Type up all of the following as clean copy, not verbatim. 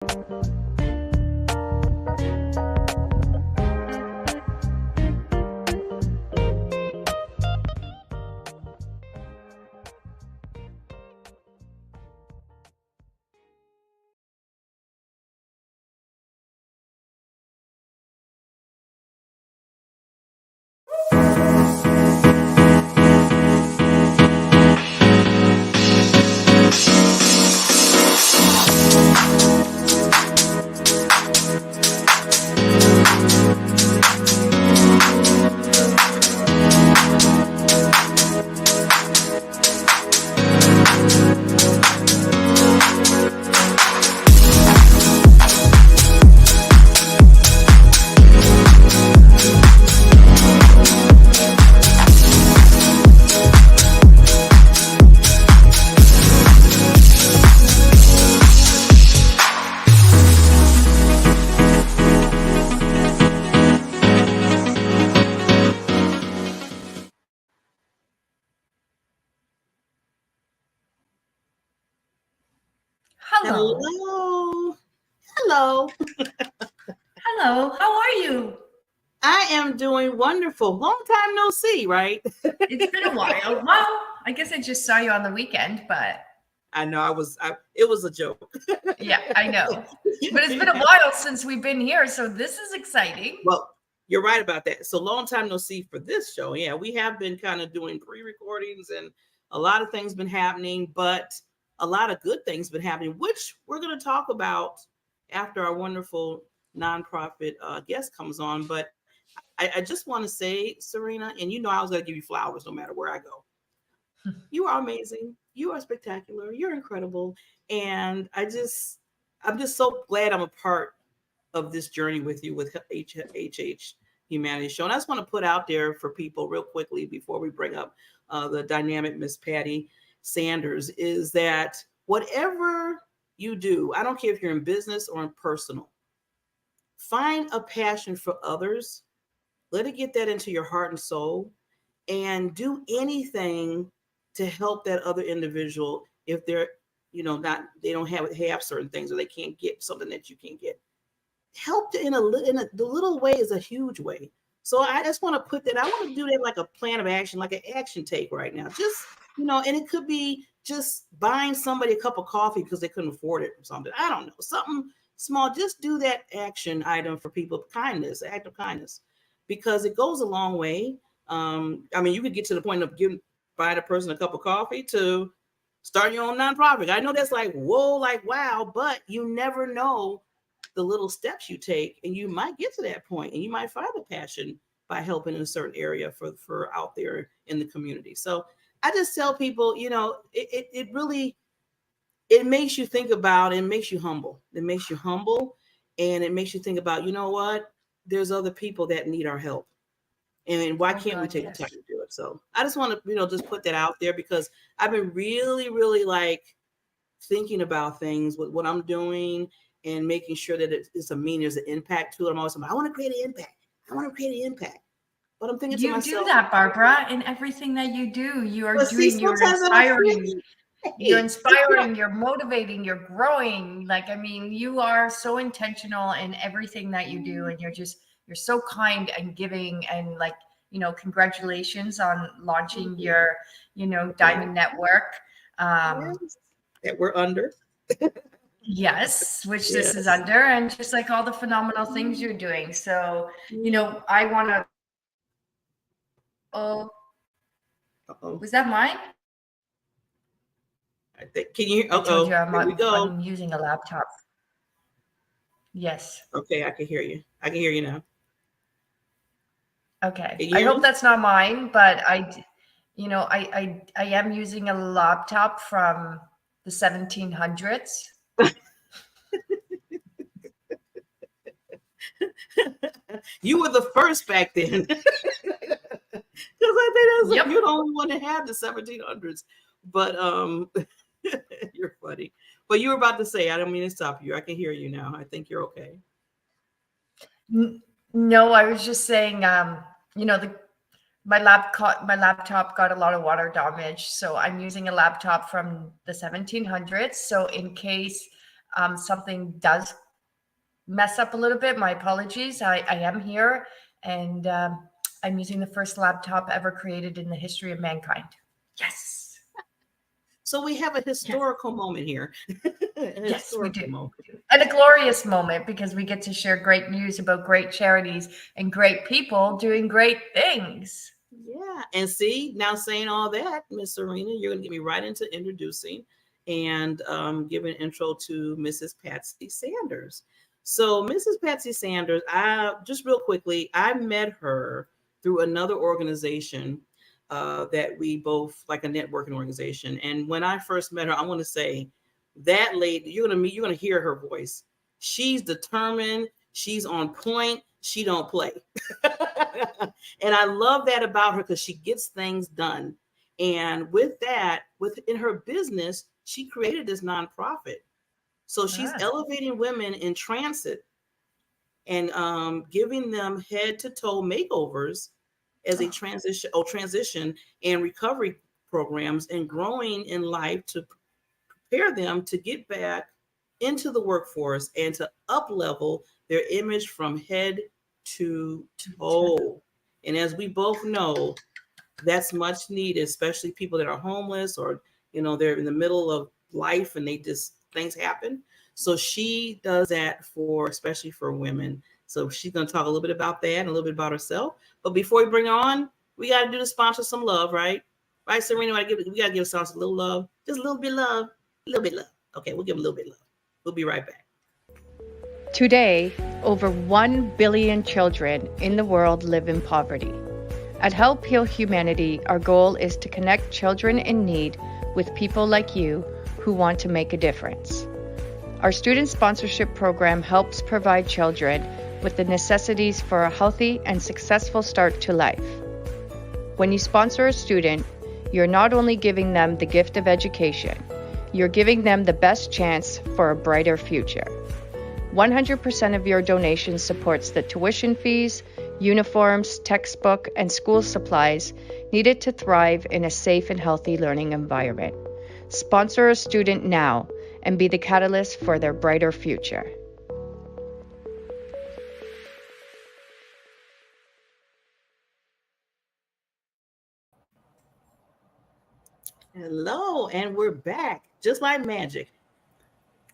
Hello. Hello. Hello. Hello. How are you? I am doing wonderful. Long time no see, right? It's been a while. Well, I guess I just saw you on the weekend, but I know it was a joke. yeah, I know. But it's been a while since we've been here, so this is exciting. Well, you're right about that. So long time no see for this show. Yeah, we have been kind of doing pre-recordings and a lot of things been happening, but a lot of good things been happening, which we're going to talk about after our wonderful nonprofit guest comes on. But I just want to say, Serena, and you know I was going to give you flowers no matter where I go. You are amazing. You are spectacular. You're incredible. And I'm just so glad I'm a part of this journey with you with HH Humanity Show. And I just want to put out there for people real quickly before we bring up the dynamic Miss Pasty Sanders is that whatever you do, I don't care if you're in business or in personal, find a passion for others. Let it get that into your heart and soul and do anything to help that other individual if they're, not, they don't have certain things or they can't get something that you can get. Help the little way is a huge way. So I just want to put that. I want to do that like a plan of action, like an action take right now. Just and it could be just buying somebody a cup of coffee because they couldn't afford it or something. I don't know, something small. Just do that action item for people. Kindness, act of kindness, because it goes a long way. I mean, you could get to the point of buying a person a cup of coffee to start your own nonprofit. I know that's like whoa, like wow, but you never know the little steps you take, and you might get to that point, and you might find a passion by helping in a certain area for out there in the community. So I just tell people, it really it makes you think about, it makes you humble. It makes you humble, and it makes you think about, you know what? There's other people that need our help. And why can't we take the time to do it? So I just want to, just put that out there because I've been really, really like thinking about things with what I'm doing and making sure that it's a meaning, there's an impact to it. I'm always like, I want to create an impact. I want to create an impact. But I'm thinking to myself, you do that, Barbara, in everything that you do. You are doing, you're inspiring. You're inspiring, you're motivating, you're growing. Like, I mean, you are so intentional in everything that you do. And you're so kind and giving, and like, congratulations on launching your, Diamond Network. That we're under. Yes, which this is under, and just like all the phenomenal things you're doing. So, I want to. Oh, was that mine? I think, can you? I told you I'm using a laptop. Yes. Okay, I can hear you. I can hear you now. Okay. I hope that's not mine, but I am using a laptop from the 1700s. You were the first back then. Because I think that's you're the only one that had the 1700s. But you're funny. But you were about to say, I don't mean to stop you. I can hear you now. I think you're okay. No, I was just saying, my laptop got a lot of water damage, so I'm using a laptop from the 1700s. So in case something does mess up a little bit, my apologies. I am here, and I'm using the first laptop ever created in the history of mankind. Yes. So we have a historical moment here. Yes, we do. Moment. And a glorious moment because we get to share great news about great charities and great people doing great things. Yeah. And see, now saying all that, Miss Serena, you're going to get me right into introducing and giving an intro to Mrs. Pasty Sanders. So Mrs. Pasty Sanders, I just real quickly, I met her through another organization that we both, like a networking organization. And when I first met her, I want to say that lady, you're going to hear her voice. She's determined. She's on point. She don't play. And I love that about her because she gets things done. And with that, within her business, she created this nonprofit. So she's elevating women in transit and giving them head to toe makeovers as a transition and recovery programs and growing in life to prepare them to get back into the workforce and to up level their image from head to toe. And as we both know, that's much needed, especially people that are homeless or, they're in the middle of life and they just, things happen. So she does that especially for women. So she's going to talk a little bit about that and a little bit about herself. But before we bring her on, we got to do the sponsor some love, right? Right, Serena, we got to give sponsors a little love, just a little bit of love, a little bit of love. Okay, we'll give them a little bit of love. We'll be right back. Today, over 1 billion children in the world live in poverty. At Help Heal Humanity, our goal is to connect children in need with people like you who want to make a difference. Our student sponsorship program helps provide children with the necessities for a healthy and successful start to life. When you sponsor a student, you're not only giving them the gift of education, you're giving them the best chance for a brighter future. 100% of your donation supports the tuition fees, uniforms, textbook, and school supplies needed to thrive in a safe and healthy learning environment. Sponsor a student now and be the catalyst for their brighter future. Hello, and we're back, just like magic.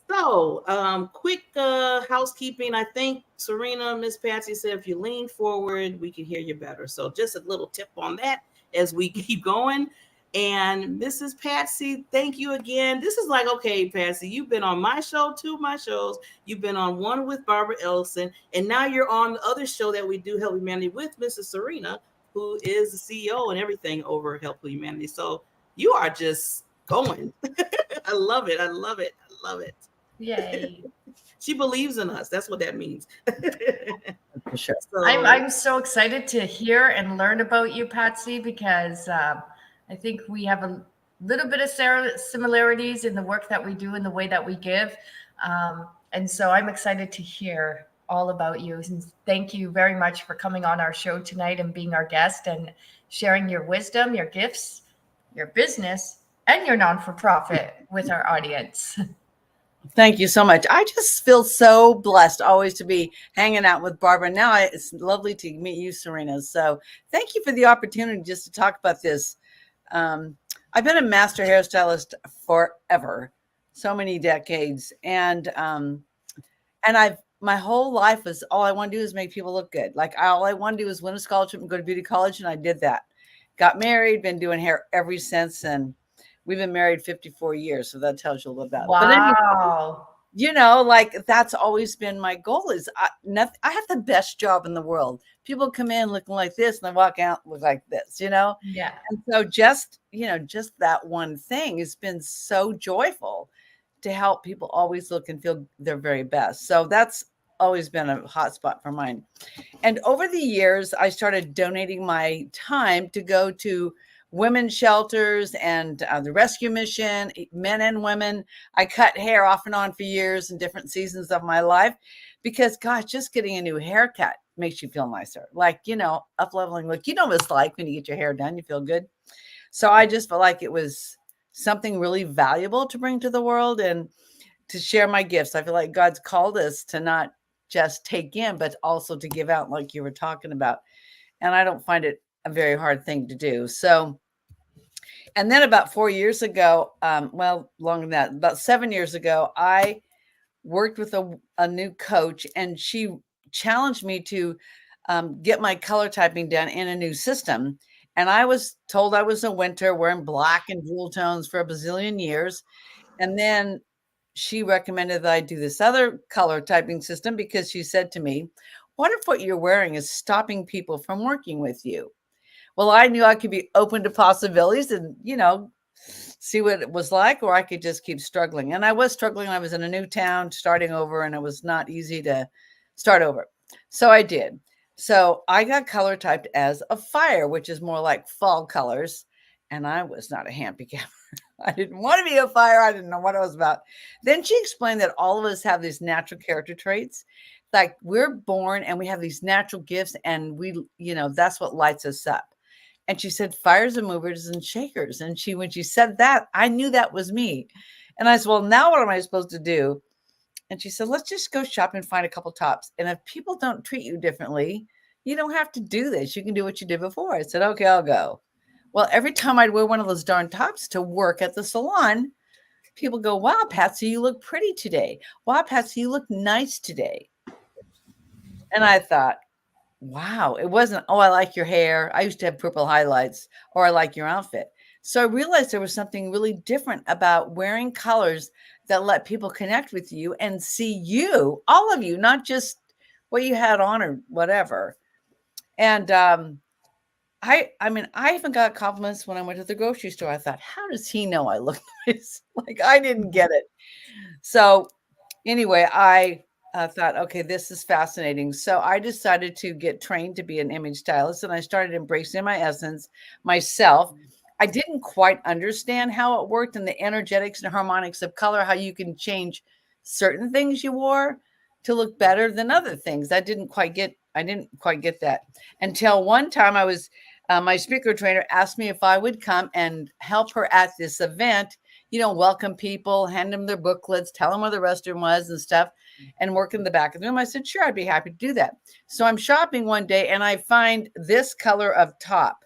So, quick housekeeping. I think Serena, Miss Patsy said if you lean forward, we can hear you better. So, just a little tip on that as we keep going. And Mrs. Patsy, thank you again. This is like, okay, Patsy, you've been on my show, 2 of my shows. You've been on one with Barbara Ellison, and now you're on the other show that we do, Help Humanity, with Mrs. Serena, who is the CEO and everything over Help Humanity. So you are just going. I love it. I love it. I love it. Yay. She believes in us. That's what that means. For sure. So, I'm so excited to hear and learn about you, Patsy, because I think we have a little bit of similarities in the work that we do and the way that we give. And so I'm excited to hear all about you. And thank you very much for coming on our show tonight and being our guest and sharing your wisdom, your gifts, your business, and your non-for-profit with our audience. Thank you so much. I just feel so blessed always to be hanging out with Barbara. Now it's lovely to meet you, Serena. So thank you for the opportunity just to talk about this. I've been a master hairstylist forever, so many decades. And my whole life was all I want to do is make people look good. Like all I want to do is win a scholarship and go to beauty college. And I did that. Got married, been doing hair ever since. And we've been married 54 years. So that tells you a little about it. Wow. But anyway, that's always been my goal is I have the best job in the world. People come in looking like this and they walk out look like this, Yeah. And so just that one thing has been so joyful to help people always look and feel their very best. So that's always been a hot spot for mine. And over the years, I started donating my time to go to women's shelters and the rescue mission, men and women. I cut hair off and on for years in different seasons of my life because, gosh, just getting a new haircut makes you feel nicer. Like, up leveling look. You know what it's like when you get your hair done, you feel good. So I just felt like it was something really valuable to bring to the world. And to share my gifts. I feel like God's called us to not just take in, but also to give out, like you were talking about. And I don't find it a very hard thing to do. So, and then about 4 years ago, well, longer than that, about 7 years ago, I worked with a new coach, and she challenged me to get my color typing done in a new system. And I was told I was a winter wearing black and jewel tones for a bazillion years. And then she recommended that I do this other color typing system because she said to me, what if what you're wearing is stopping people from working with you? Well, I knew I could be open to possibilities and, see what it was like, or I could just keep struggling. And I was struggling. I was in a new town starting over, and it was not easy to start over. So I did. So I got color typed as a fire, which is more like fall colors. And I was not a happy camper. I didn't want to be a fire. I didn't know what it was about. Then she explained that all of us have these natural character traits. Like we're born and we have these natural gifts, and we, that's what lights us up. And she said, fires and movers and shakers. And when she said that, I knew that was me. And I said, well, now what am I supposed to do? And she said, let's just go shop and find a couple tops. And if people don't treat you differently, you don't have to do this. You can do what you did before. I said, okay, I'll go. Well, every time I'd wear one of those darn tops to work at the salon, people go, wow, Patsy, you look pretty today. Wow, Patsy, you look nice today. And I thought, wow, it wasn't, oh, I like your hair. I used to have purple highlights, or I like your outfit. So I realized there was something really different about wearing colors that let people connect with you and see you, all of you, not just what you had on or whatever. And I even got compliments when I went to the grocery store. I thought, how does he know I look nice? Like I didn't get it. So anyway, I thought, okay, this is fascinating. So I decided to get trained to be an image stylist, and I started embracing my essence myself. I didn't quite understand how it worked and the energetics and harmonics of color, how you can change certain things you wore to look better than other things. I didn't quite get that until one time I was, my speaker trainer asked me if I would come and help her at this event, welcome people, hand them their booklets, tell them where the restroom was and stuff, and work in the back of the room. I said, sure, I'd be happy to do that. So I'm shopping one day and I find this color of top,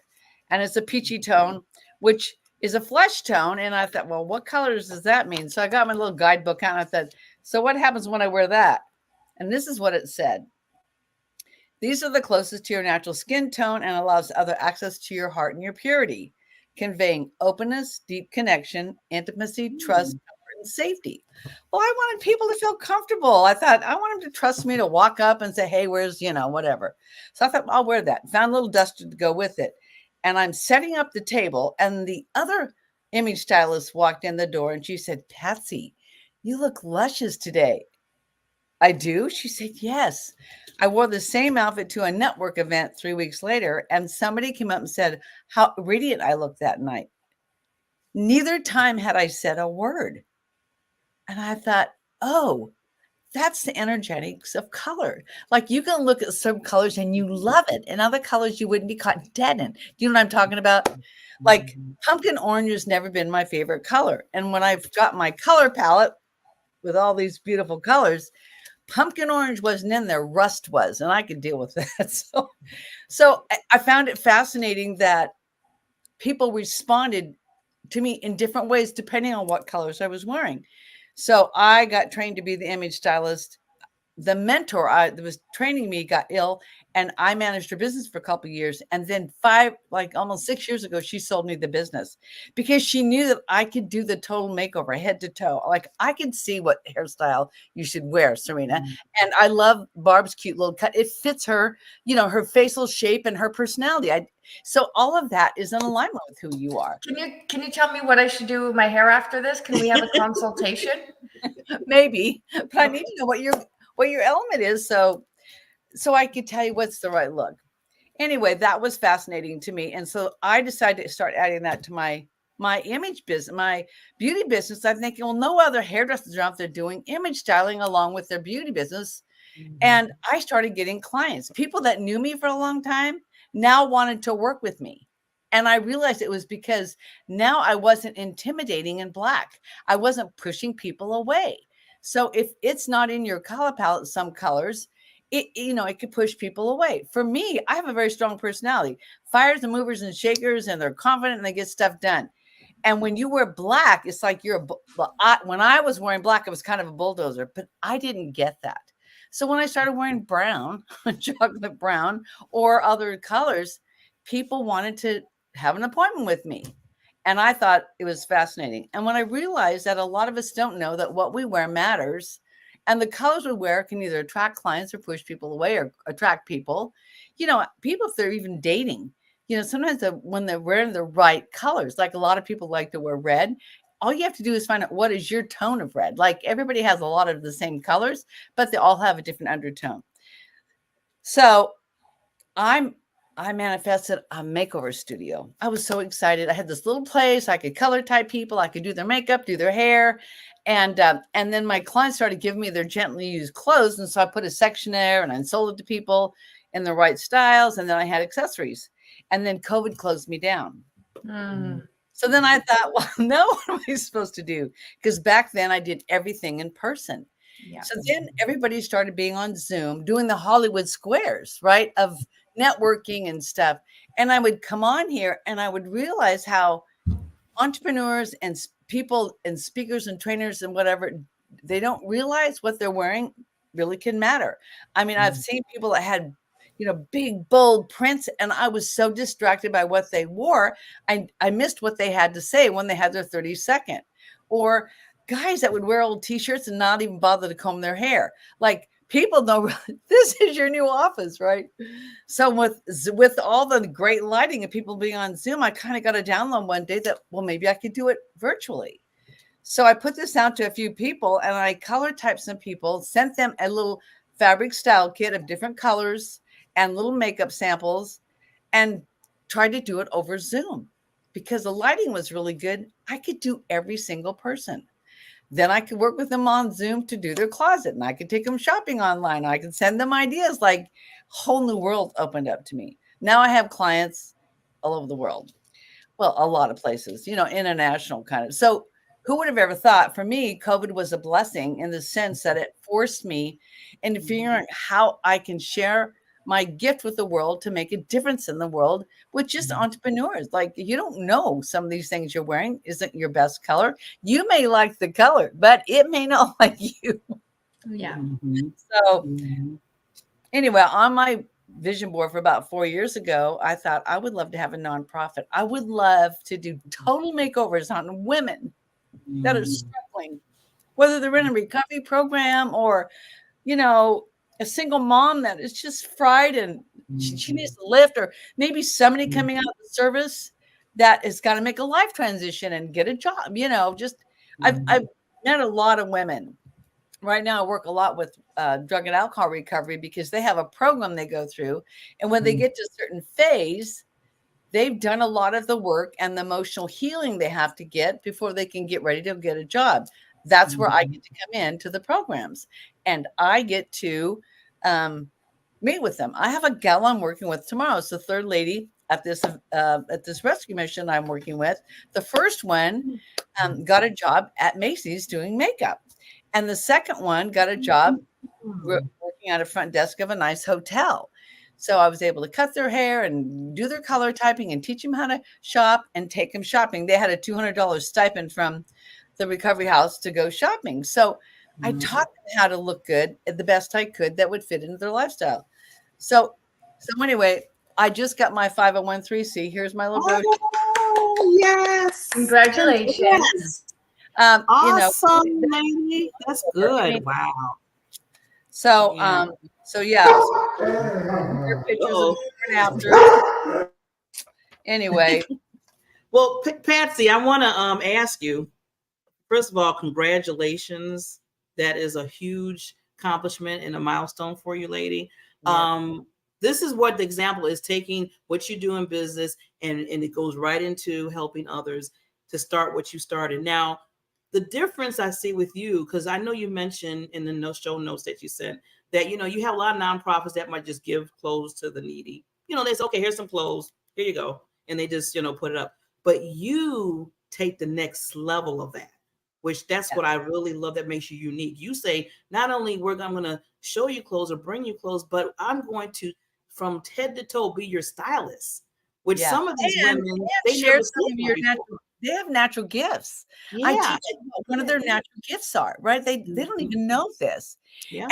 and it's a peachy tone, which is a flesh tone. And I thought, well, what colors does that mean? So I got my little guidebook out and I thought, so what happens when I wear that? And this is what it said. These are the closest to your natural skin tone and allows other access to your heart and your purity, conveying openness, deep connection, intimacy, trust, comfort, and safety. Well, I wanted people to feel comfortable. I thought I want them to trust me to walk up and say, hey, where's, whatever. So I thought, I'll wear that. Found a little duster to go with it. And I'm setting up the table, and the other image stylist walked in the door and she said, Patsy, you look luscious today. I do? She said, yes. I wore the same outfit to a network event 3 weeks later, and somebody came up and said how radiant I looked that night. Neither time had I said a word. And I thought, oh, that's the energetics of color. Like you can look at some colors and you love it, and other colors you wouldn't be caught dead in. Do you know what I'm talking about? Like pumpkin orange has never been my favorite color. And when I've got my color palette with all these beautiful colors, pumpkin orange wasn't in there, rust was, and I could deal with that. So I found it fascinating that people responded to me in different ways depending on what colors I was wearing. So I got trained to be the image stylist. The mentor that was training me got ill, and I managed her business for a couple of years. And then almost 6 years ago, she sold me the business because she knew that I could do the total makeover head to toe. Like I could see what hairstyle you should wear, Serena. Mm-hmm. And I love Barb's cute little cut. It fits her, her facial shape and her personality. So all of that is in alignment with who you are. Can you tell me what I should do with my hair after this? Can we have a consultation? Maybe, but I need to know what your element is, so I could tell you what's the right look. Anyway, that was fascinating to me, and so I decided to start adding that to my image business, my beauty business. I'm thinking, well, no other hairdressers are out there doing image styling along with their beauty business. Mm-hmm. And I started getting clients, people that knew me for a long time now wanted to work with me. And I realized it was because now I wasn't intimidating in black. I wasn't pushing people away. So if it's not in your color palette, some colors, it could push people away. For me, I have a very strong personality. Fires and movers and shakers, and they're confident and they get stuff done. And when you wear black, it's like when I was wearing black, it was kind of a bulldozer, but I didn't get that. So when I started wearing brown, chocolate brown, or other colors, people wanted to have an appointment with me. And I thought it was fascinating. And when I realized that a lot of us don't know that what we wear matters, and the colors we wear can either attract clients or push people away or attract people, people, if they're even dating, sometimes when they're wearing the right colors, like a lot of people like to wear red, all you have to do is find out what is your tone of red. Like everybody has a lot of the same colors, but they all have a different undertone. So I manifested a makeover studio. I was so excited. I had this little place. I could color type people. I could do their makeup, do their hair. And then my clients started giving me their gently used clothes. And so I put a section there and I sold it to people in the right styles. And then I had accessories. And then COVID closed me down. So then I thought, well, now what am I supposed to do? Because back then I did everything in person. Yeah. So then everybody started being on Zoom, doing the Hollywood squares, right, of networking and stuff. And I would come on here and I would realize how entrepreneurs and people and speakers and trainers and whatever, they don't realize what they're wearing really can matter. I mean, I've seen people that had, big, bold prints, and I was so distracted by what they wore. I missed what they had to say when they had their 30-second. Or guys that would wear old t-shirts and not even bother to comb their hair. Like, people know this is your new office, right? So with all the great lighting and people being on Zoom, I kind of got a download one day that, well, maybe I could do it virtually. So I put this out to a few people and I color typed some people, sent them a little fabric style kit of different colors and little makeup samples, and tried to do it over Zoom because the lighting was really good. I could do every single person. Then I could work with them on Zoom to do their closet, and I could take them shopping online. I could send them ideas. Like, whole new world opened up to me. Now I have clients all over the world. Well, a lot of places, international kind of. So who would have ever thought? For me, COVID was a blessing in the sense that it forced me into figuring out how I can share my gift with the world to make a difference in the world with just entrepreneurs. Like, you don't know some of these things you're wearing isn't your best color. You may like the color, but it may not like you. Yeah. So anyway, on my vision board for about 4 years ago, I thought I would love to have a nonprofit. I would love to do total makeovers on women that are struggling, whether they're in a recovery program or, a single mom that is just fried and she needs to lift, or maybe somebody coming out of the service that has got to make a life transition and get a job. I've met a lot of women. Right now, I work a lot with drug and alcohol recovery because they have a program they go through. And when they get to a certain phase, they've done a lot of the work and the emotional healing they have to get before they can get ready to get a job. That's where I get to come into the programs, and I get to meet with them. I have a gal I'm working with tomorrow. It's the third lady at this rescue mission I'm working with. The first one got a job at Macy's doing makeup, and the second one got a job working at a front desk of a nice hotel. So I was able to cut their hair and do their color typing and teach them how to shop and take them shopping. They had a $200 stipend from the recovery house to go shopping. So I taught them how to look good at the best I could that would fit into their lifestyle. So anyway, I just got my 501(c)(3). Here's my little brochure. Oh, yes. Congratulations. Yes. Awesome, lady. That's good. Wow. So, your pictures of before and after. Anyway. Well, Patsy, I want to ask you, first of all, congratulations. That is a huge accomplishment and a milestone for you, lady. Yeah. This is what the example is, taking what you do in business and it goes right into helping others to start what you started. Now, the difference I see with you, because I know you mentioned in the show notes that you sent that, you have a lot of nonprofits that might just give clothes to the needy. They say, okay, here's some clothes. Here you go. And they just, put it up. But you take the next level of that. which that's what I really love that makes you unique. You say, not only I'm going to show you clothes or bring you clothes, but I'm going to, from head to toe, be your stylist, which some of these women, they share never some seen of that your before. natural, they have natural gifts. I Yeah. teach them what one of their natural gifts are, right? They don't even know this. Yeah.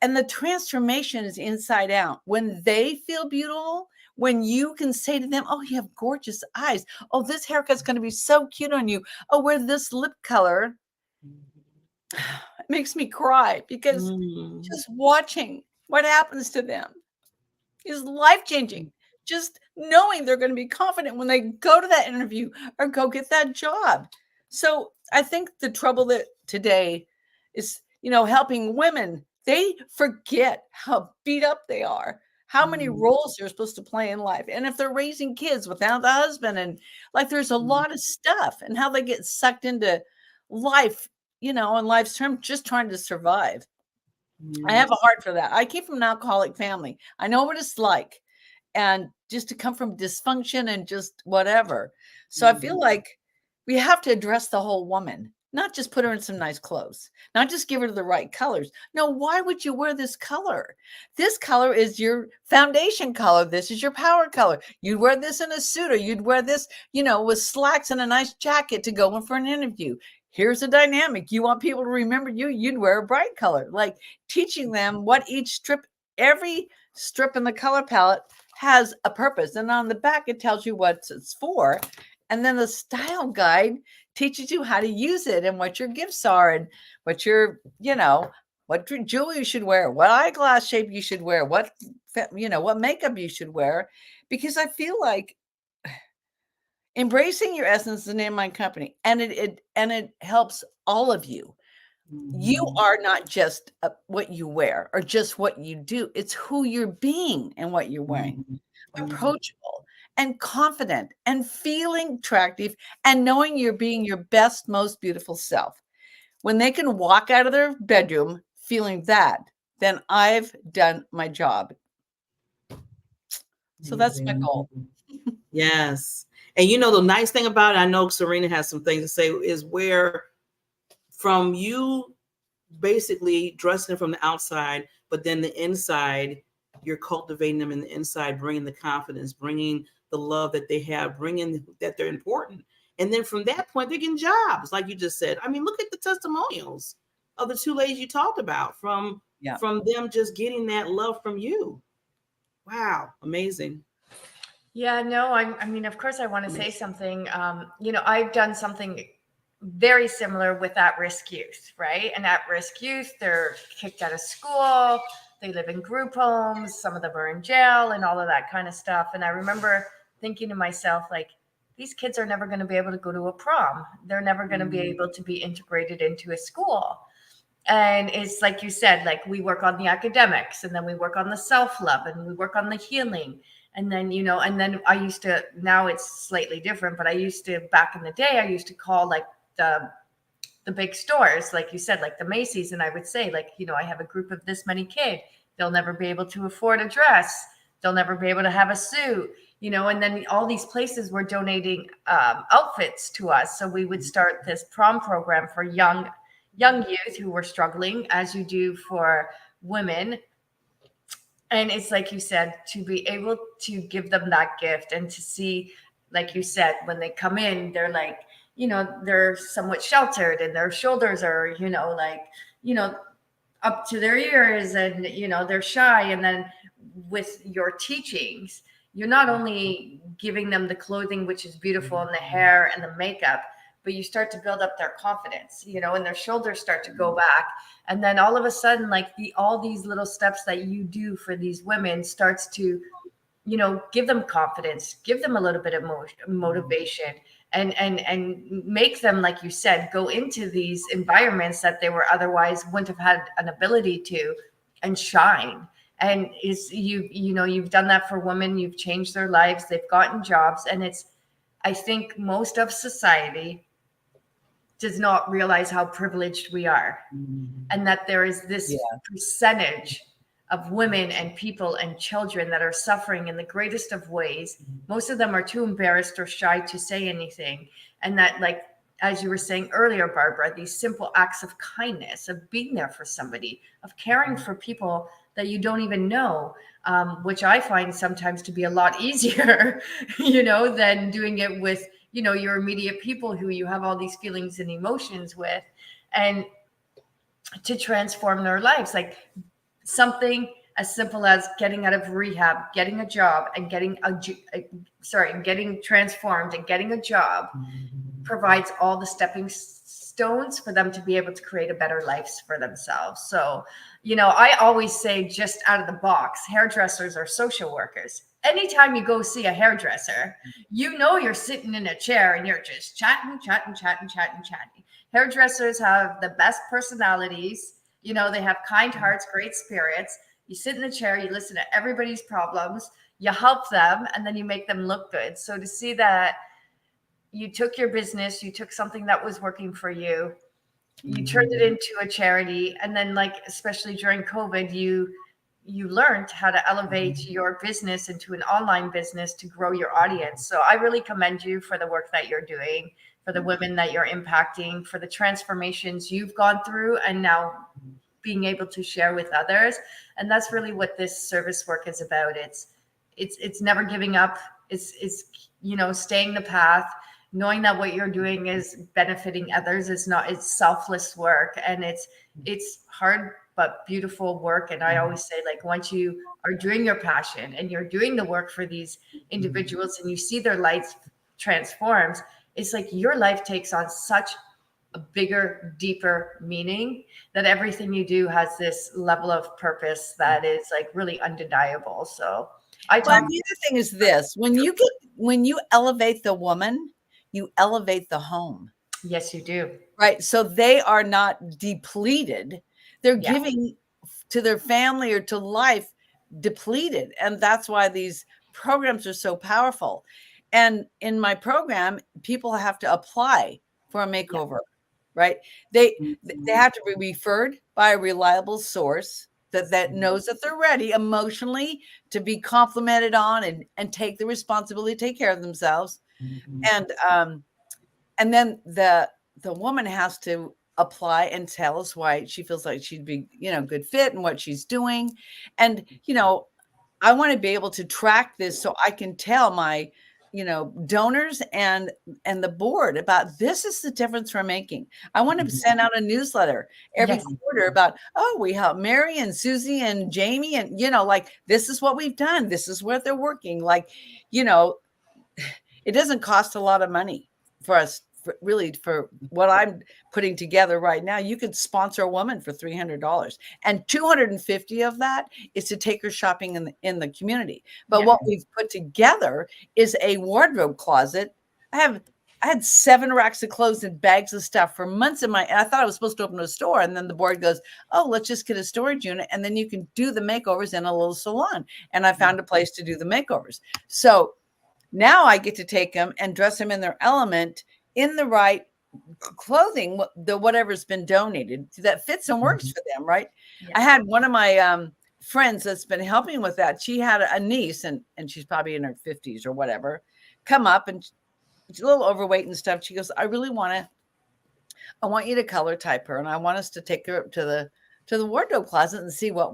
And the transformation is inside out. When they feel beautiful, when you can say to them, oh, you have gorgeous eyes. Oh, this haircut's going to be so cute on you. Oh, wear this lip color. It makes me cry because just watching what happens to them is life-changing. Just knowing they're going to be confident when they go to that interview or go get that job. So I think the trouble that today is, helping women, they forget how beat up they are, how many roles they're supposed to play in life. And if they're raising kids without the husband, and like there's a lot of stuff, and how they get sucked into life, in life's terms, just trying to survive. I have a heart for that. I came from an alcoholic family. I know what it's like. And just to come from dysfunction and just whatever. So I feel like we have to address the whole woman, not just put her in some nice clothes, not just give her the right colors. No, why would you wear this color? This color is your foundation color. This is your power color. You'd wear this in a suit, or you'd wear this, with slacks and a nice jacket to go in for an interview. Here's a dynamic. You want people to remember you, you'd wear a bright color. Like teaching them what every strip in the color palette has a purpose. And on the back, it tells you what it's for. And then the style guide teaches you how to use it and what your gifts are and what what jewelry you should wear, what eyeglass shape you should wear, what makeup you should wear. Because I feel like embracing your essence is the name of my company. And it helps all of you. You are not just what you wear or just what you do. It's who you're being and what you're wearing. Approachable and confident and feeling attractive and knowing you're being your best, most beautiful self. When they can walk out of their bedroom feeling that, then I've done my job. So that's my goal. Yes. And the nice thing about it, I know Serena has some things to say, is where from you basically dressing from the outside, but then the inside, you're cultivating them in the inside, bringing the confidence, bringing the love that they have, bringing that they're important. And then from that point, they're getting jobs, like you just said. I mean, look at the testimonials of the two ladies you talked about from them just getting that love from you. Wow. Amazing. Yeah, no, I mean, of course I want to say something. I've done something very similar with at-risk youth, right? And at-risk youth, they're kicked out of school, they live in group homes, some of them are in jail and all of that kind of stuff. And I remember thinking to myself, like, these kids are never going to be able to go to a prom. They're never going to be able to be integrated into a school. And it's like you said, like we work on the academics, and then we work on the self-love, and we work on the healing. And then, and then I used to, now it's slightly different, but I used to, back in the day, I used to call like the big stores, like you said, like the Macy's. And I would say, like, I have a group of this many kids. They'll never be able to afford a dress. They'll never be able to have a suit, and then all these places were donating outfits to us. So we would start this prom program for young youth who were struggling, as you do for women. And it's like you said, to be able to give them that gift and to see, like you said, when they come in, they're like, they're somewhat sheltered and their shoulders are, up to their ears, and, they're shy. And then with your teachings, you're not only giving them the clothing, which is beautiful, and the hair and the makeup, but you start to build up their confidence, and their shoulders start to go back. And then all of a sudden, like all these little steps that you do for these women starts to, give them confidence, give them a little bit of motivation, and make them, like you said, go into these environments that they were otherwise wouldn't have had an ability to, and shine. And you've done that for women. You've changed their lives. They've gotten jobs. And I think most of society does not realize how privileged we are, and that there is this percentage of women and people and children that are suffering in the greatest of ways. Most of them are too embarrassed or shy to say anything. And that, like, as you were saying earlier, Barbara, these simple acts of kindness, of being there for somebody, of caring for people that you don't even know, which I find sometimes to be a lot easier, than doing it with, your immediate people who you have all these feelings and emotions with, and to transform their lives. Like something as simple as getting out of rehab, getting a job, and getting transformed and getting a job provides all the stepping stones for them to be able to create a better life for themselves. So, I always say, just out of the box, hairdressers are social workers. Anytime you go see a hairdresser, you're sitting in a chair and you're just chatting. Hairdressers have the best personalities. They have kind hearts, great spirits. You sit in the chair, you listen to everybody's problems, you help them, and then you make them look good. So to see that you took your business, you took something that was working for you, you turned it into a charity, and then, like, especially during COVID, you learned how to elevate your business into an online business to grow your audience. So I really commend you for the work that you're doing, for the women that you're impacting, for the transformations you've gone through, and now being able to share with others. And that's really what this service work is about. It's never giving up. It's staying the path, knowing that what you're doing is benefiting others. It's selfless work, and it's hard but beautiful work. And I always say, like, once you are doing your passion and you're doing the work for these individuals and you see their lives transformed, it's like your life takes on such a bigger, deeper meaning that everything you do has this level of purpose that is, like, really undeniable. So the other thing is this: when you elevate the woman, you elevate the home. Yes, you do. Right. So they are not depleted. They're giving to their family or to life depleted. And that's why these programs are so powerful. And in my program, people have to apply for a makeover, right? They have to be referred by a reliable source that knows that they're ready emotionally to be complimented on and take the responsibility to take care of themselves. And then the woman has to apply and tell us why she feels like she'd be, good fit and what she's doing. And, I want to be able to track this so I can tell my, donors and the board about this is the difference we're making. I want to send out a newsletter every quarter about, we help Mary and Susie and Jamie, and, like, this is what we've done. This is what they're working. Like, it doesn't cost a lot of money for us. For what I'm putting together right now, you could sponsor a woman for $300, and $250 of that is to take her shopping in the community. But what we've put together is a wardrobe closet. I had 7 racks of clothes and bags of stuff for months and I thought I was supposed to open a store, and then the board goes, let's just get a storage unit, and then you can do the makeovers in a little salon. And I found a place to do the makeovers. So now I get to take them and dress them in their element, in the right clothing, whatever's been donated that fits and works for them, right? I had one of my friends that's been helping with that. She had a niece, and she's probably in her 50s or whatever, come up, and she's a little overweight and stuff. She goes, I want you to color type her, and I want us to take her up to the wardrobe closet and see how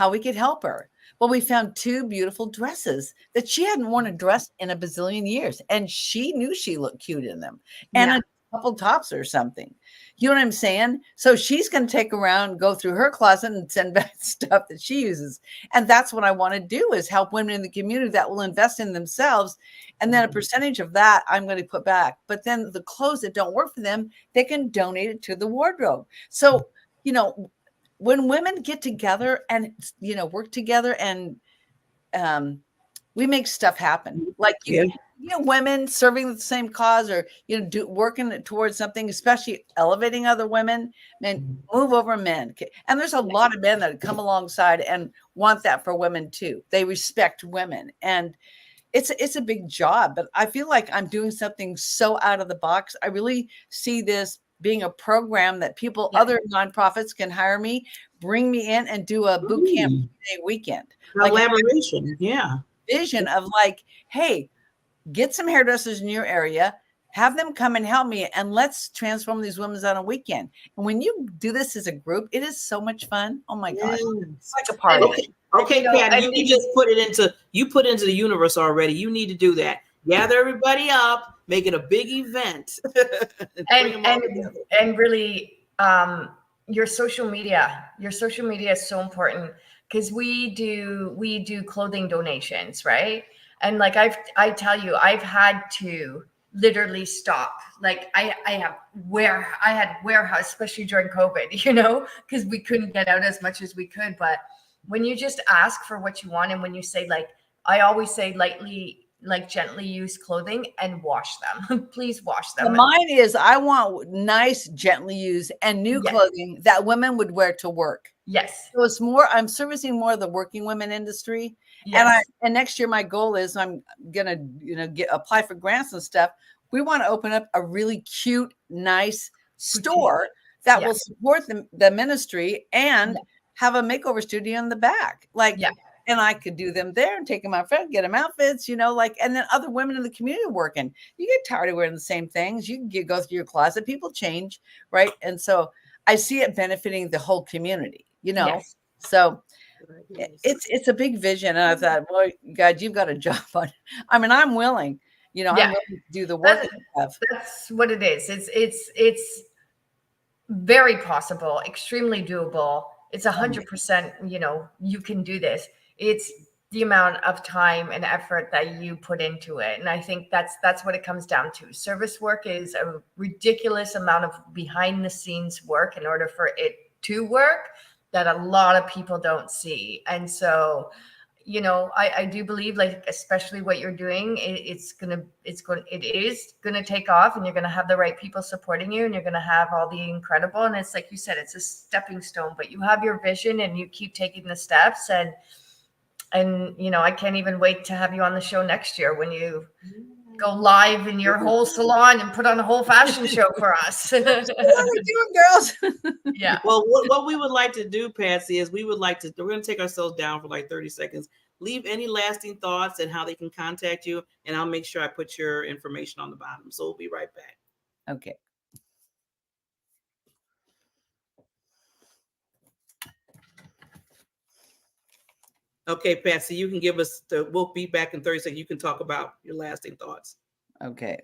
we could help her. Well, we found 2 beautiful dresses that she hadn't worn a dress in a bazillion years, and she knew she looked cute in them, and a couple tops or something. You know what I'm saying? So she's going to take around, go through her closet and send back stuff that she uses. And that's what I want to do, is help women in the community that will invest in themselves. And then a percentage of that I'm going to put back. But then the clothes that don't work for them, they can donate it to the wardrobe. So, when women get together and, work together, and we make stuff happen, like, women serving the same cause, or, working towards something, especially elevating other women, men, move over men. And there's a lot of men that come alongside and want that for women too. They respect women, and it's a big job, but I feel like I'm doing something so out of the box. I really see this being a program that people, other nonprofits can hire me, bring me in, and do a boot camp day weekend. Collaboration, vision of, like, hey, get some hairdressers in your area, have them come and help me, and let's transform these women on a weekend. And when you do this as a group, it is so much fun. Oh my gosh, it's like a party. Okay, Patty, you can just put it into the universe already. You need to do that. Gather everybody up, make it a big event, and really, your social media is so important, because we do clothing donations, right? And like I tell you, I've had to literally stop. Like I had warehouse, especially during COVID, because we couldn't get out as much as we could. But when you just ask for what you want, and when you say, like, I always say, lightly, like, gently used clothing, and wash them. Please wash them. Well, mine is, I want nice, gently used and new clothing that women would wear to work. Yes. So it's more, I'm servicing more of the working women industry. Yes. And next year, my goal is, I'm gonna, apply for grants and stuff. We want to open up a really cute, nice store that will support the ministry and have a makeover studio in the back. And I could do them there and take them out front, get them outfits, and then other women in the community working. You get tired of wearing the same things. You can go through your closet. People change, right? And so I see it benefiting the whole community, Yes. So it's a big vision. And I thought, well, God, you've got a job on. I mean, I'm willing, I'm willing to do the work. That's what it is. It's very possible, extremely doable. It's 100%, you can do this. It's the amount of time and effort that you put into it. And I think that's what it comes down to. Service work is a ridiculous amount of behind the scenes work in order for it to work, that a lot of people don't see. And so, I do believe, like, especially what you're doing, it is gonna take off, and you're gonna have the right people supporting you, and you're gonna have all the incredible. And it's like you said, it's a stepping stone, but you have your vision, and you keep taking the steps. And I can't even wait to have you on the show next year when you go live in your whole salon and put on a whole fashion show for us. What are we doing, girls? Yeah. Well, what we would like to do, Patsy, is we're going to take ourselves down for like 30 seconds. Leave any lasting thoughts and how they can contact you, and I'll make sure I put your information on the bottom. So we'll be right back. Okay. Okay, Patsy, you can give us we'll be back in 30 seconds. You can talk about your lasting thoughts. Okay.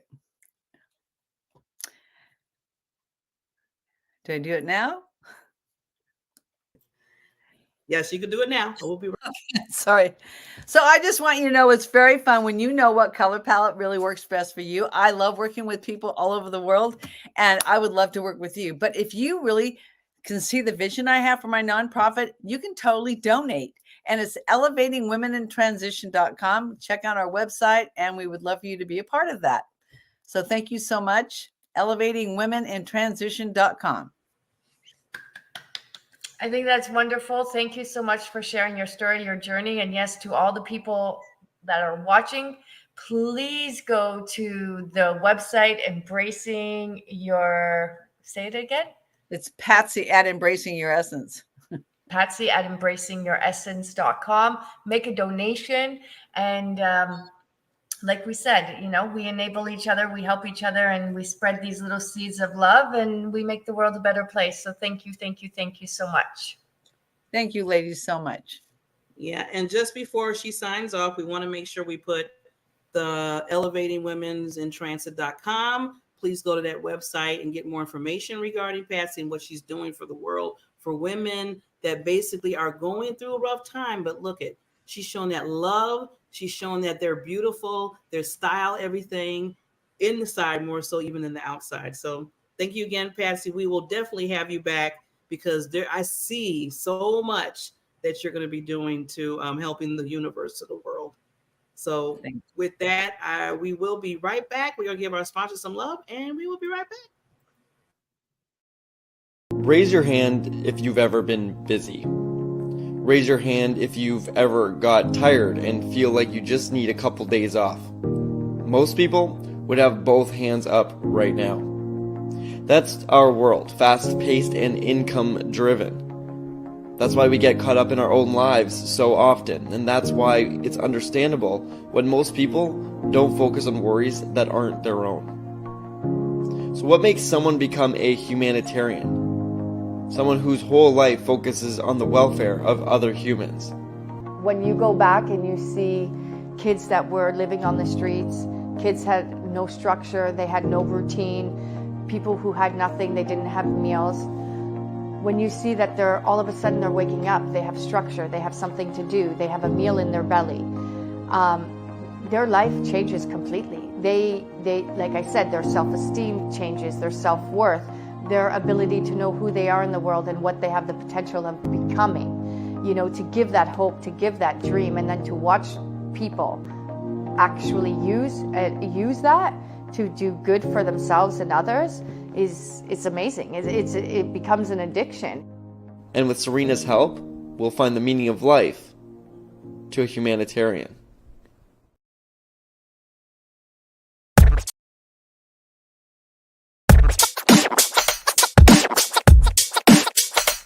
Do I do it now? Yes, you can do it now. We'll be right back. Sorry. So I just want you to know, it's very fun when you know what color palette really works best for you. I love working with people all over the world, and I would love to work with you. But if you really can see the vision I have for my nonprofit, you can totally donate. And it's elevatingwomenintransition.com. Check out our website, and we would love for you to be a part of that. So thank you so much. Elevatingwomenintransition.com. I think that's wonderful. Thank you so much for sharing your story, your journey. And yes, to all the people that are watching, please go to the website, say it again. It's Patsy at Embracing Your Essence. Patsy at embracingyouressence.com. Make a donation. And like we said, we enable each other, we help each other, and we spread these little seeds of love, and we make the world a better place. So thank you so much. Thank you, ladies, so much. Yeah. And just before she signs off, we want to make sure we put the elevatingwomen'sintransit.com. Please go to that website and get more information regarding Patsy and what she's doing for the world, for women that basically are going through a rough time. But look at, she's shown that love. She's shown that they're beautiful, their style, everything in the side, more so even than the outside. So thank you again, Patsy. We will definitely have you back, because I see so much that you're going to be doing to helping the universe, to the world. So with that, we will be right back. We're going to give our sponsors some love, and we will be right back. Raise your hand if you've ever been busy. Raise your hand if you've ever got tired and feel like you just need a couple days off. Most people would have both hands up right now. That's our world, fast-paced and income-driven. That's why we get caught up in our own lives so often, and that's why it's understandable when most people don't focus on worries that aren't their own. So what makes someone become a humanitarian? Someone whose whole life focuses on the welfare of other humans. When you go back and you see kids that were living on the streets, kids had no structure, they had no routine, people who had nothing, they didn't have meals. When you see that they're all of a sudden they're waking up, they have structure, they have something to do, they have a meal in their belly, their life changes completely. They, like I said, their self-esteem changes, their self-worth, their ability to know who they are in the world and what they have the potential of becoming. You know, to give that hope, to give that dream, and then to watch people actually use that to do good for themselves and others it's amazing. It becomes an addiction. And with Serena's help, we'll find the meaning of life to a humanitarian.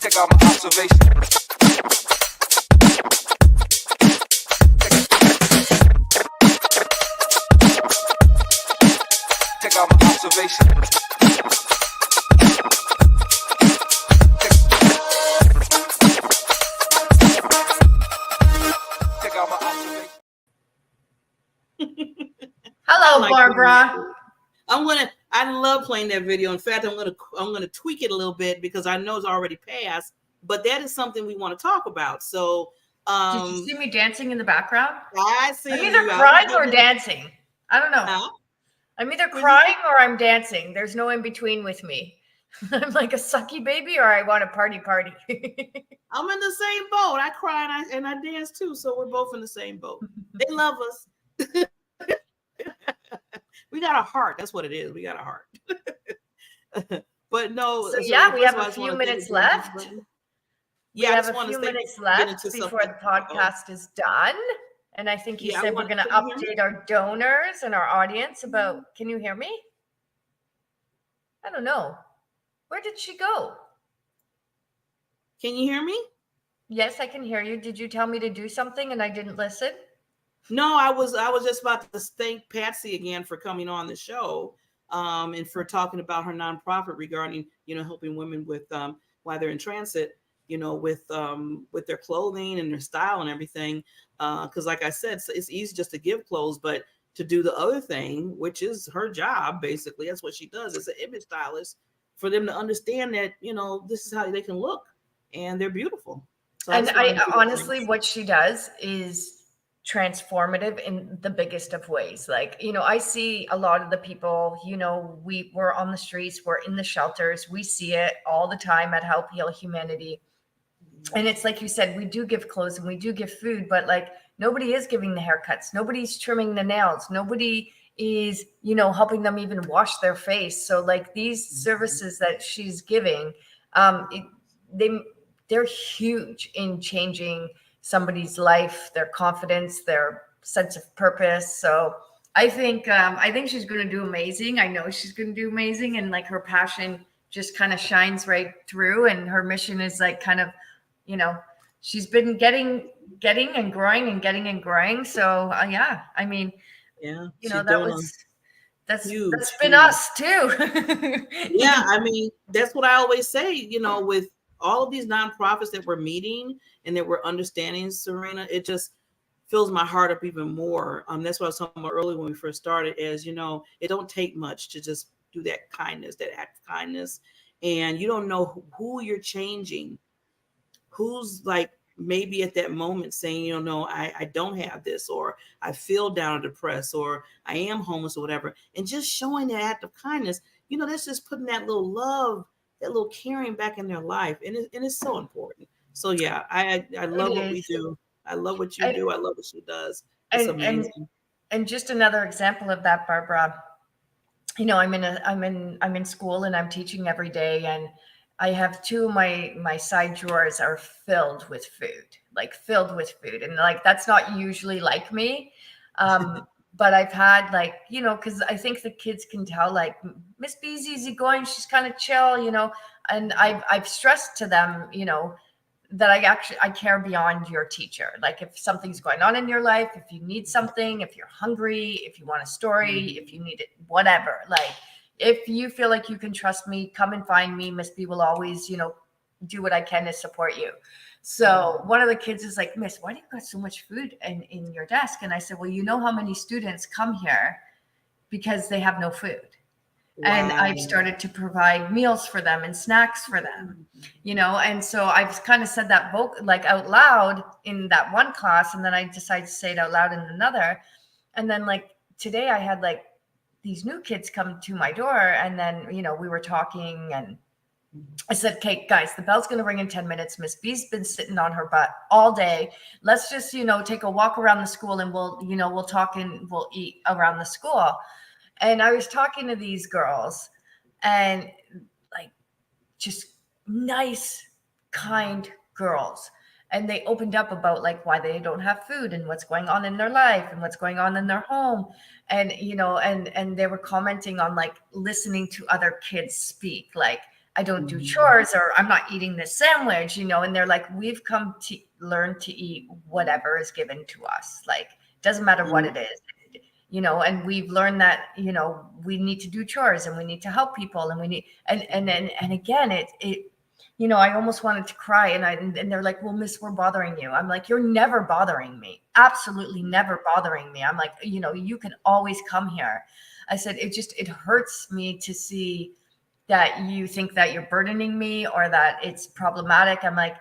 Take out my observation. Take out my observation. Take out my observation. Hello, like Barbara. I love playing that video. In fact, I'm gonna tweak it a little bit because I know it's already passed, but that is something we want to talk about. So Did you see me dancing in the background? I see I'm either you. crying or dancing. I don't know. Huh? I'm either crying or I'm dancing. There's no in between with me. I'm like a sucky baby, or I want to party. I'm in the same boat. I cry and I dance too. So we're both in the same boat. They love us. We got a heart. That's what it is. We got a heart. But no. So yeah, we have a few minutes left. Yeah, we I have just a want few to minutes get left into before the podcast is done. And I think you Yeah, said we're going to can you hear update our donors and our audience about, can you hear me? I don't know. Where did she go? Can you hear me? Yes, I can hear you. Did you tell me to do something and I didn't listen? No, I was just about to thank Patsy again for coming on the show, and for talking about her nonprofit regarding, helping women with while they're in transit, with their clothing and their style and everything. Because like I said, it's easy just to give clothes, but to do the other thing, which is her job, basically, that's what she does as an image stylist, for them to understand that, this is how they can look and they're beautiful. So and I honestly, what she does is transformative in the biggest of ways. Like, I see a lot of the people, we're on the streets, we're in the shelters, we see it all the time at Help Heal Humanity. And it's like you said, we do give clothes and we do give food, but like nobody is giving the haircuts, nobody's trimming the nails, nobody is, helping them even wash their face. So like these services that she's giving, they're huge in changing somebody's life, their confidence, their sense of purpose. So I think she's going to do amazing. I know she's going to do amazing. And like her passion just kind of shines right through. And her mission is like kind of, she's been getting and growing and getting and growing. So yeah, I mean, that's been us too. Yeah. I mean, that's what I always say, with all of these nonprofits that we're meeting and that we're understanding, Serena, it just fills my heart up even more. That's what I was talking about earlier when we first started, is, it don't take much to just do that kindness, that act of kindness. And you don't know who you're changing, who's like maybe at that moment saying, I don't have this, or I feel down or depressed, or I am homeless or whatever. And just showing that act of kindness, that's just putting that little love, that little caring back in their life. And it's so important. So yeah, I love what we do. I love what you do. I love what she does. It's amazing. And just another example of that, Barbara, I'm in school and I'm teaching every day, and I have two of my side drawers are filled with food. And like, that's not usually like me. But I've had because I think the kids can tell, like, Miss B's easygoing, she's kind of chill, and I've stressed to them, that I care beyond your teacher. Like, if something's going on in your life, if you need something, if you're hungry, if you want a story, if you need it, whatever, like, if you feel like you can trust me, come and find me. Miss B will always, do what I can to support you. So one of the kids is like, Miss, why do you got so much food in your desk? And I said, well, you know how many students come here because they have no food. And I've started to provide meals for them and snacks for them, and so I've kind of said that like out loud in that one class, and then I decided to say it out loud in another. And then like today I had like these new kids come to my door, and then, we were talking, and I said, okay, guys, the bell's going to ring in 10 minutes. Miss B's been sitting on her butt all day. Let's just, take a walk around the school, and we'll talk and we'll eat around the school. And I was talking to these girls, and like just nice, kind girls. And they opened up about like why they don't have food and what's going on in their life and what's going on in their home. And, and they were commenting on like listening to other kids speak, like, I don't do chores, or I'm not eating this sandwich, and they're like, we've come to learn to eat whatever is given to us. Like, doesn't matter what it is. And we've learned that, we need to do chores, and we need to help people, and we need, and again, it, I almost wanted to cry, and they're like, well, Miss, we're bothering you. I'm like, you're never bothering me. Absolutely never bothering me. I'm like, you can always come here. I said, it hurts me to see that you think that you're burdening me or that it's problematic. I'm like,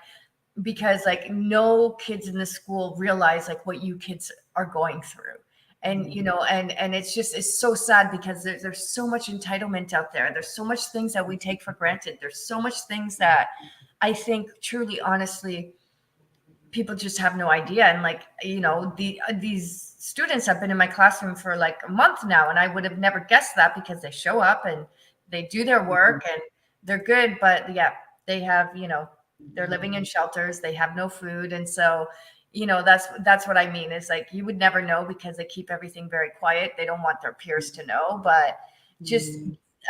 because like no kids in the school realize like what you kids are going through. And, and it's so sad because there's so much entitlement out there. There's so much things that we take for granted. There's so much things that I think truly, honestly, people just have no idea. And like, these students have been in my classroom for like a month now, and I would have never guessed that because they show up and they do their work and they're good. But yeah, they have, they're living in shelters. They have no food. And so, that's what I mean is like, you would never know because they keep everything very quiet. They don't want their peers to know, but just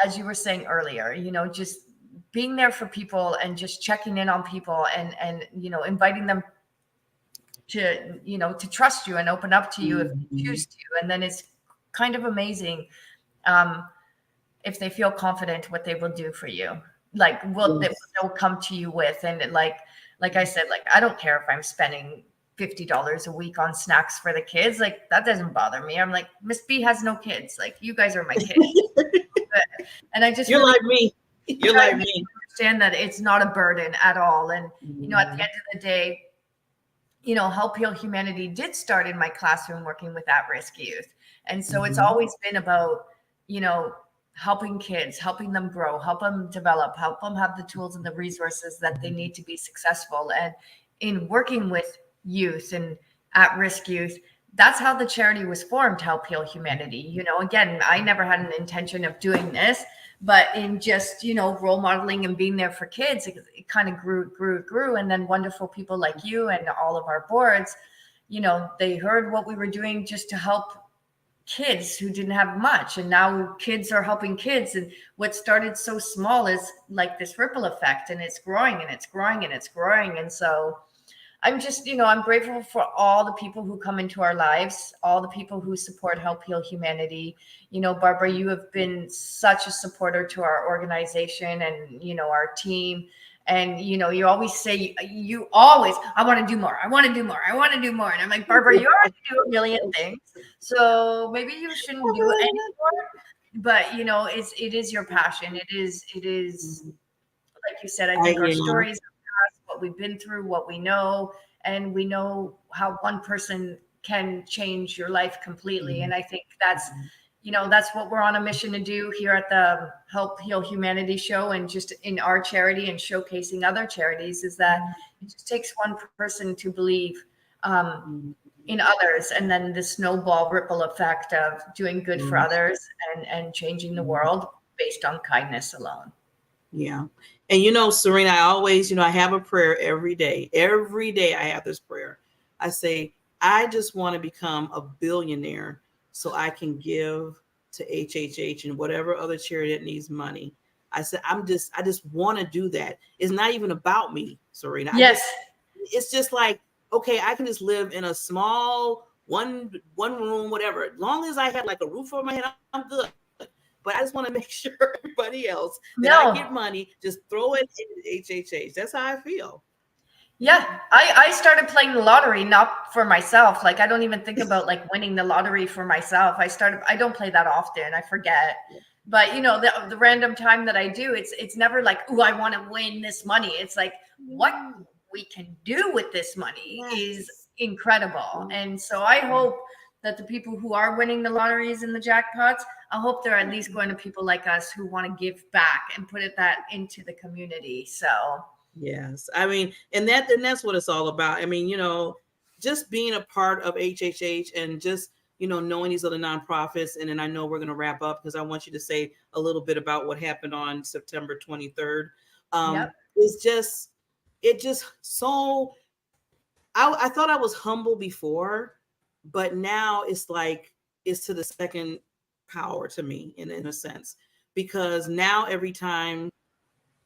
as you were saying earlier, just being there for people and just checking in on people and, inviting them to, to trust you and open up to you if you choose to. And then it's kind of amazing. If they feel confident, what they will do for you, like they'll come to you with, and like I said, like, I don't care if I'm spending $50 a week on snacks for the kids. Like, that doesn't bother me. I'm like, Miss B has no kids. Like, you guys are my kids. And I just, you're like me. You're like me. Understand that it's not a burden at all. And, at the end of the day, Help Heal Humanity did start in my classroom working with at-risk youth. And so it's always been about, helping kids, helping them grow, help them develop, help them have the tools and the resources that they need to be successful. And in working with youth and at-risk youth, that's how the charity was formed, Help Heal Humanity. Again, I never had an intention of doing this, but in just, role modeling and being there for kids, it kind of grew. And then wonderful people like you and all of our boards, they heard what we were doing just to help kids who didn't have much, and now kids are helping kids. And what started so small is like this ripple effect, and it's growing and it's growing and it's growing. And so I'm just, I'm grateful for all the people who come into our lives, all the people who support Help Heal Humanity. Barbara, you have been such a supporter to our organization and, our team. And, you always say, I want to do more. I want to do more. I want to do more. And I'm like, Barbara, you already do a million things. So maybe you shouldn't do it anymore. But, it is your passion. It is, like you said, I think our stories, what we've been through, what we know, and we know how one person can change your life completely. And I think that's, that's what we're on a mission to do here at the Help Heal Humanity show, and just in our charity and showcasing other charities, is that it just takes one person to believe in others, and then the snowball ripple effect of doing good for others and changing the world based on kindness alone. Yeah. And Serena, I always, I have a prayer every day. Every day I have this prayer. I say, I just want to become a billionaire so I can give to HHH and whatever other charity that needs money. I said, I just want to do that. It's not even about me, Serena. Yes. It's just like, okay, I can just live in a small one room, whatever. As long as I have like a roof over my head, I'm good. but I just want to make sure everybody else that I get money, just throw it in HHH. That's how I feel. Yeah, I started playing the lottery, not for myself. Like, I don't even think about like winning the lottery for myself. I don't play that often. I forget. But you know, the random time that I do, it's never like, oh, I want to win this money. It's like, what we can do with this money is incredible. And so I hope that the people who are winning the lotteries and the jackpots, I hope they're at least going to people like us who want to give back and put that into the community. So yes, I mean, and that's what it's all about. I mean, you know, just being a part of HHH and just, you know, knowing these other nonprofits. And then I know we're going to wrap up because I want you to say a little bit about what happened on September 23rd. It just so, I thought I was humble before, but now it's like, it's to the second power to me in a sense, because now every time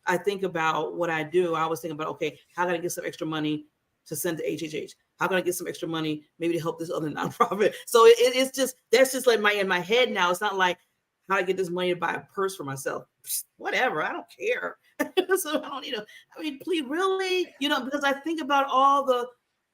I think about what I do, I always think about, okay, how can I get some extra money to send to HHH? How can I get some extra money maybe to help this other nonprofit? So it's just, that's just like in my head now. It's not like how I get this money to buy a purse for myself. Whatever, I don't care. So I don't need I mean, please, really, you know, because I think about all the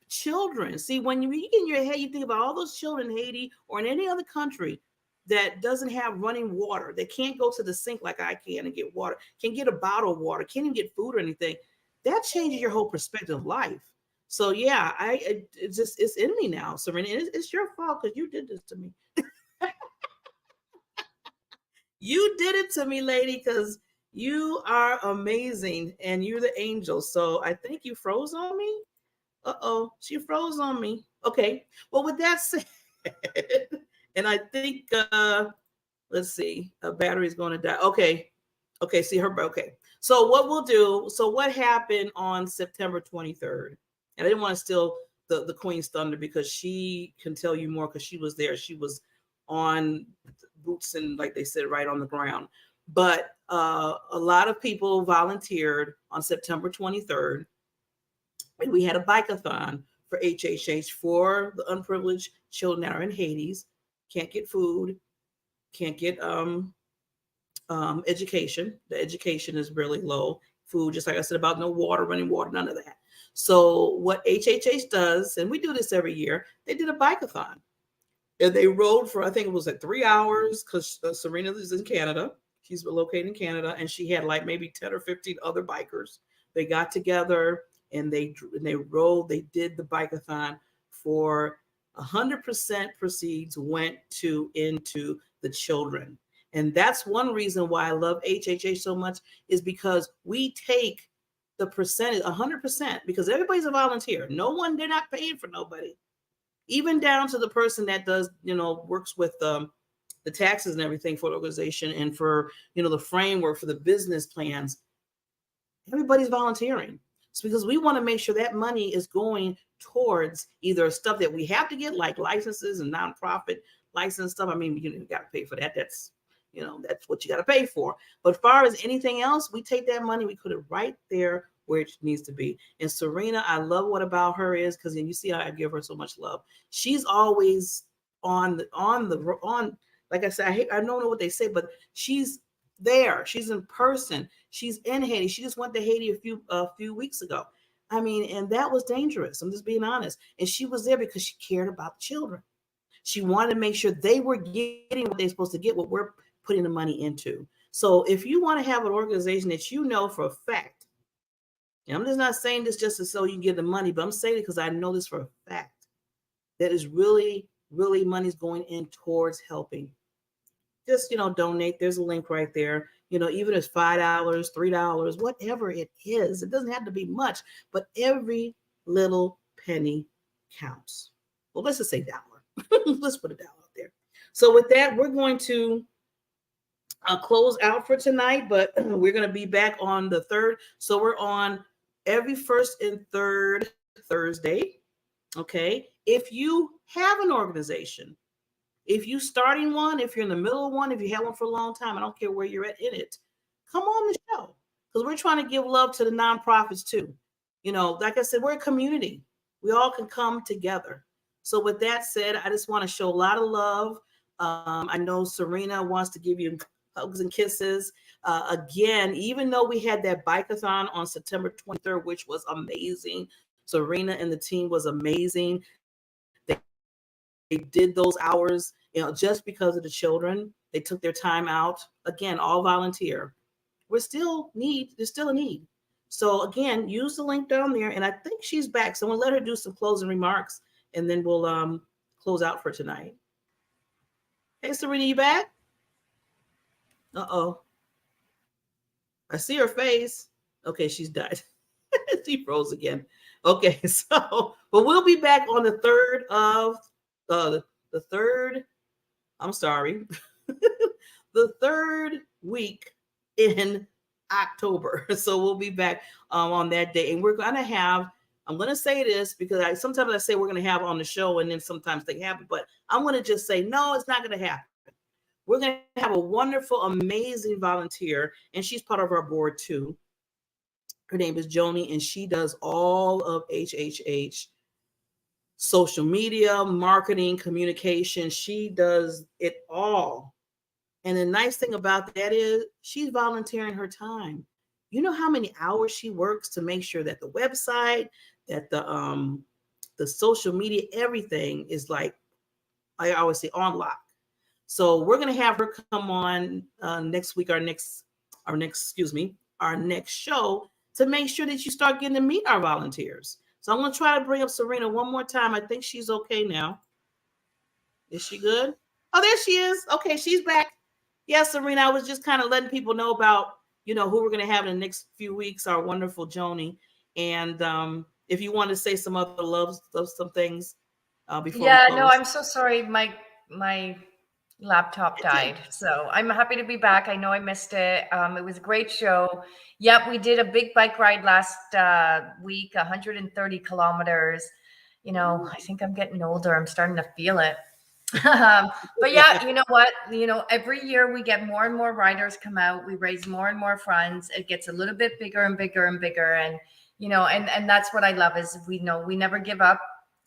children. See, when you in your head, you think about all those children in Haiti or in any other country that doesn't have running water, that can't go to the sink like I can and get water, can't get a bottle of water, can't even get food or anything. That changes your whole perspective of life. So yeah, it's in me now, Serena. It's your fault because you did this to me. You did it to me, lady, because you are amazing and you're the angel. So I think you froze on me. Uh-oh, she froze on me. Okay. Well, with that said, and I think let's see, a battery is going to die. Okay, see her. Okay, so what we'll do, so what happened on September 23rd? And I didn't want to steal the Queen's thunder because she can tell you more because she was there. She was on boots and, like they said, right on the ground. But a lot of people volunteered on September 23rd. And we had a bike-a-thon for HHH for the unprivileged children that are in Haiti, can't get food, can't get education. The education is really low. Food, just like I said, about no water, running water, none of that. So what HHH does, and we do this every year, they did a bike-a-thon. And they rode for, I think it was like 3 hours, because Serena is in Canada. She's located in Canada, and she had like maybe 10 or 15 other bikers. They got together and they rode, they did the bike-a-thon for 100% proceeds went into the children. And that's one reason why I love HHH so much, is because we take the percentage 100%, because everybody's a volunteer. No one, they're not paying for nobody. Even down to the person that does, you know, works with the taxes and everything for the organization and for, you know, the framework for the business plans. Everybody's volunteering. It's because we want to make sure that money is going towards either stuff that we have to get, like licenses and nonprofit license stuff. I mean, you got to pay for that. That's, you know, that's what you got to pay for. But as far as anything else, we take that money, we put it right there where it needs to be. And Serena, I love what about her is, because you see how I give her so much love. She's always on, like I said, I don't know what they say, but she's there. She's in person. She's in Haiti. She just went to Haiti a few weeks ago. I mean, and that was dangerous. I'm just being honest. And she was there because she cared about children. She wanted to make sure they were getting what they're supposed to get, what we're putting the money into. So if you want to have an organization that you know for a fact, and I'm just not saying this just so you can get the money, but I'm saying it because I know this for a fact, that is really, really money's going in towards helping. Just, you know, donate. There's a link right there. You know, even if it's $5, $3, whatever it is, it doesn't have to be much, but every little penny counts. Well, let's just say dollar. Let's put a dollar out there. So with that, we're going to close out for tonight, but we're going to be back on the 3rd. So we're on every 1st and 3rd Thursday. Okay. If you have an organization, if you're starting one, if you're in the middle of one, if you have one for a long time, I don't care where you're at in it, come on the show, because we're trying to give love to the nonprofits too. You know, like I said, we're a community. We all can come together. So with that said, I just want to show a lot of love. I know Serena wants to give you hugs and kisses. Again, even though we had that bike-a-thon on September 23rd, which was amazing, Serena and the team was amazing. They did those hours, just because of the children. They took their time out. Again, all volunteer. There's still a need. So again, use the link down there. And I think she's back. So I'm gonna let her do some closing remarks, and then we'll close out for tonight. Hey, Serena, you back? Uh-oh. I see her face. Okay, she's died. She froze again. Okay, so, but we'll be back on the 3rd of the 3rd. I'm sorry. The 3rd week in October. So we'll be back on that day. And we're going to have, I'm going to say this because sometimes I say we're going to have on the show and then sometimes they happen, but I'm going to just say, no, it's not going to happen. We're going to have a wonderful, amazing volunteer, and she's part of our board too. Her name is Joni, and she does all of HHH, social media, marketing, communication. She does it all. And the nice thing about that is she's volunteering her time. You know how many hours she works to make sure that the website, that the social media, everything is, like I always say, on lock. So we're going to have her come on next week, our next show, to make sure that you start getting to meet our volunteers. So I'm going to try to bring up Serena one more time. I think she's okay now. Is she good? Oh, there she is. Okay, she's back. Yes, Serena, I was just kind of letting people know about, who we're going to have in the next few weeks, our wonderful Joni. And if you want to say some other some things before Yeah, we close. no, I'm so sorry. My laptop died. So I'm happy to be back. I know I missed it. It was a great show. Yep, we did a big bike ride last week, 130 kilometers. I think I'm getting older. I'm starting to feel it. But yeah, you know what? Every year we get more and more riders come out. We raise more and more funds. It gets a little bit bigger and bigger and bigger. And, and that's what I love is we never give up.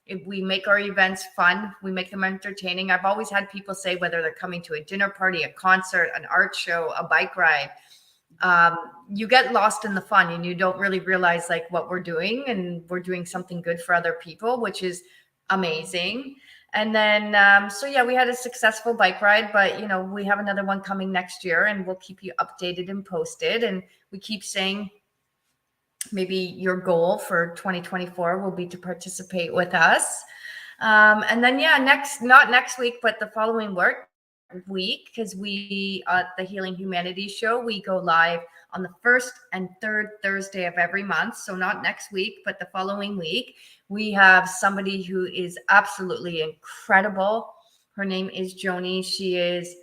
If we make our events fun, we make them entertaining. I've always had people say, whether they're coming to a dinner party, a concert, an art show, a bike ride, you get lost in the fun and you don't really realize like what we're doing, and we're doing something good for other people, which is amazing. And then, so yeah, we had a successful bike ride, but we have another one coming next year, and we'll keep you updated and posted. And we keep saying, maybe your goal for 2024 will be to participate with us. And then, yeah, not next week, but the following week, because we, at the Healing Humanity show, we go live on the 1st and 3rd Thursday of every month. So not next week, but the following week, we have somebody who is absolutely incredible. Her name is Joni. She is,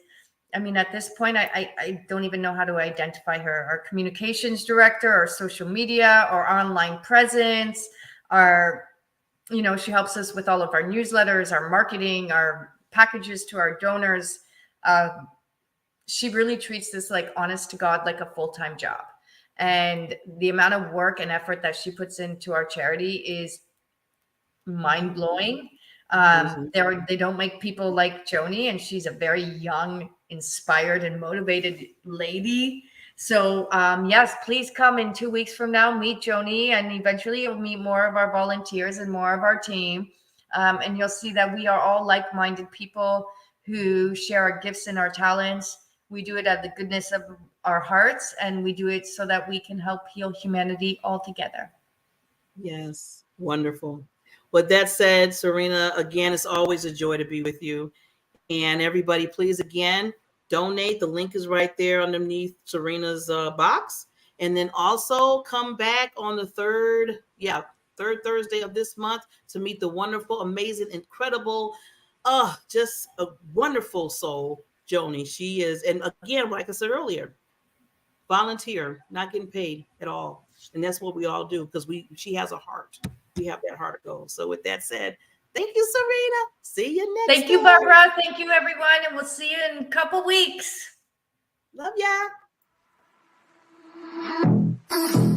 at this point, I don't even know how to identify her. Our communications director, our social media, our online presence, she helps us with all of our newsletters, our marketing, our packages to our donors. She really treats this, like, honest to God, like a full-time job. And the amount of work and effort that she puts into our charity is mind-blowing. They don't make people like Joni, and she's a very young, inspired, and motivated lady. So yes, please come in 2 weeks from now, meet Joni, and eventually you'll meet more of our volunteers and more of our team. And you'll see that we are all like-minded people who share our gifts and our talents. We do it out of the goodness of our hearts, and we do it so that we can help heal humanity all together. Yes, wonderful. With that said, Serena, again, it's always a joy to be with you. And everybody, please, again, donate. The link is right there underneath Serena's box. And then also come back on the third Thursday of this month to meet the wonderful, amazing, incredible, just a wonderful soul, Joni. She is, and again, like I said earlier, volunteer, not getting paid at all. And that's what we all do, because she has a heart. We have that heart of gold. So with that said, thank you, Serena. See you next Thank you, time. Barbara. Thank you, everyone. And we'll see you in a couple weeks. Love ya.